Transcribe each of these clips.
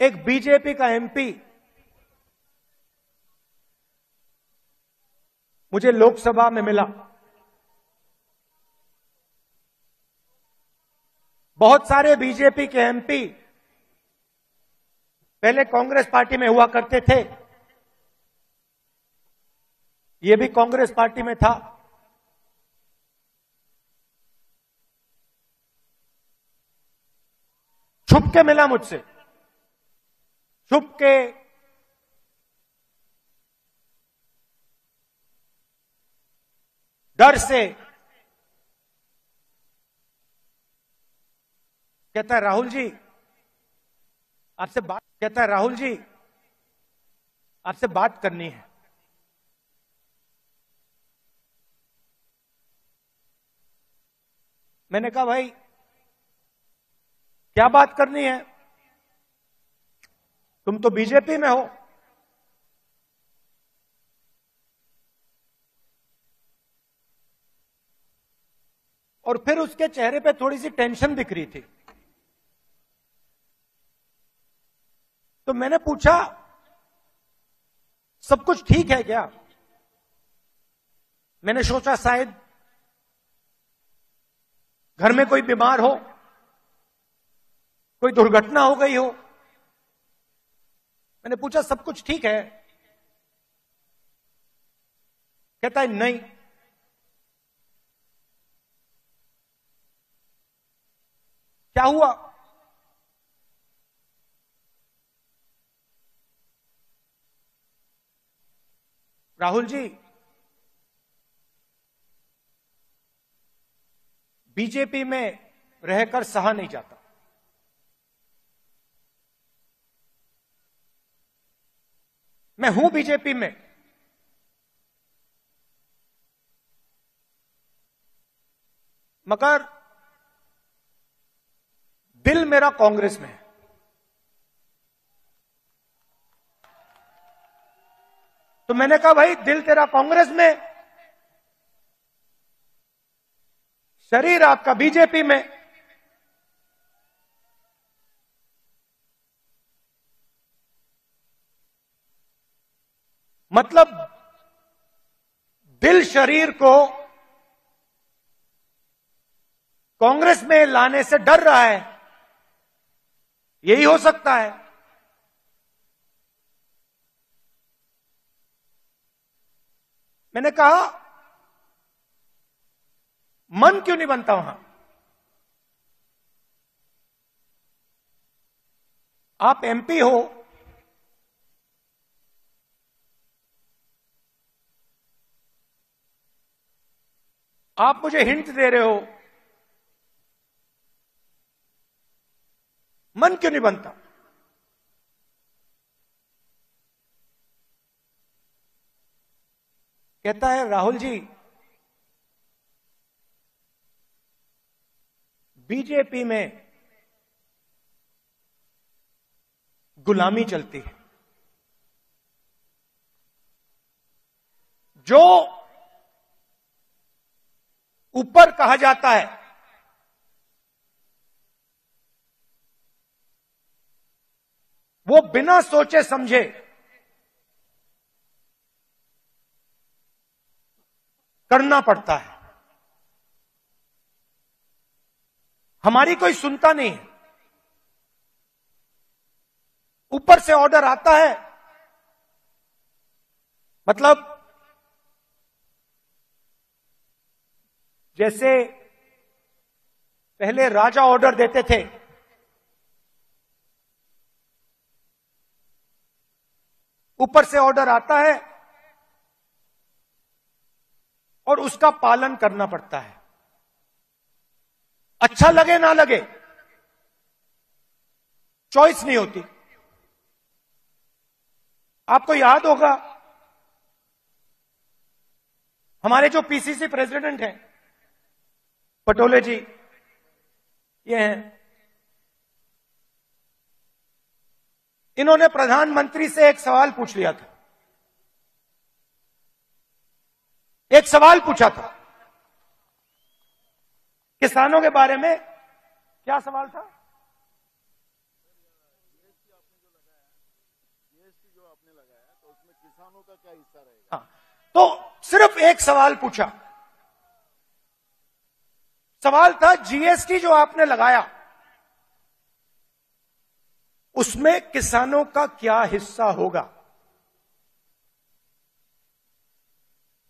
एक बीजेपी का एमपी मुझे लोकसभा में मिला। बहुत सारे बीजेपी के एमपी पहले कांग्रेस पार्टी में हुआ करते थे, ये भी कांग्रेस पार्टी में था। छुप के मिला मुझसे, छुप के डर से। कहता है राहुल जी आपसे बात, कहता है राहुल जी आपसे बात करनी है। मैंने कहा भाई क्या बात करनी है, तुम तो बीजेपी में हो। और फिर उसके चेहरे पे थोड़ी सी टेंशन दिख रही थी। तो मैंने पूछा सब कुछ ठीक है क्या? मैंने सोचा शायद घर में कोई बीमार हो, कोई दुर्घटना हो गई हो। मैंने पूछा सब कुछ ठीक है? कहता है नहीं। क्या हुआ? राहुल जी बीजेपी में रहकर सहा नहीं जाता। मैं हूं बीजेपी में, मगर दिल मेरा कांग्रेस में है। तो मैंने कहा भाई दिल तेरा कांग्रेस में, शरीर आपका बीजेपी में। मतलब दिल शरीर को कांग्रेस में लाने से डर रहा है, यही हो सकता है। मैंने कहा मन क्यों नहीं बनता वहां? आप एमपी हो, आप मुझे हिंट दे रहे हो, मन क्यों नहीं बनता? कहता है राहुल जी बीजेपी में गुलामी चलती है। जो ऊपर कहा जाता है वो बिना सोचे समझे करना पड़ता है। हमारी कोई सुनता नहीं है। ऊपर से ऑर्डर आता है, मतलब जैसे पहले राजा ऑर्डर देते थे, ऊपर से ऑर्डर आता है और उसका पालन करना पड़ता है, अच्छा लगे ना लगे, चॉइस नहीं होती। आपको याद होगा हमारे जो पीसीसी प्रेसिडेंट हैं पटोले जी, ये हैं, इन्होंने प्रधानमंत्री से एक सवाल पूछ लिया था। एक सवाल पूछा था किसानों के बारे में। क्या सवाल था? जीएसटी जो आपने लगाया तो उसमें किसानों का क्या हिस्सा रहेगा? हाँ, तो सिर्फ एक सवाल पूछा। सवाल था जीएसटी जो आपने लगाया उसमें किसानों का क्या हिस्सा होगा।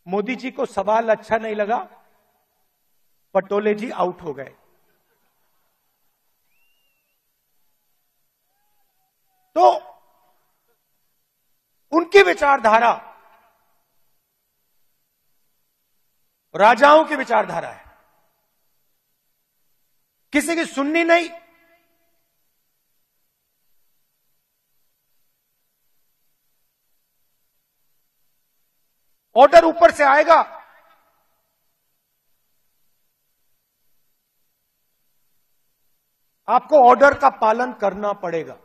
मोदी जी को सवाल अच्छा नहीं लगा, पटोले जी आउट हो गए। तो उनकी विचारधारा राजाओं की विचारधारा है, किसी की सुननी नहीं। ऑर्डर ऊपर से आएगा, आपको ऑर्डर का पालन करना पड़ेगा।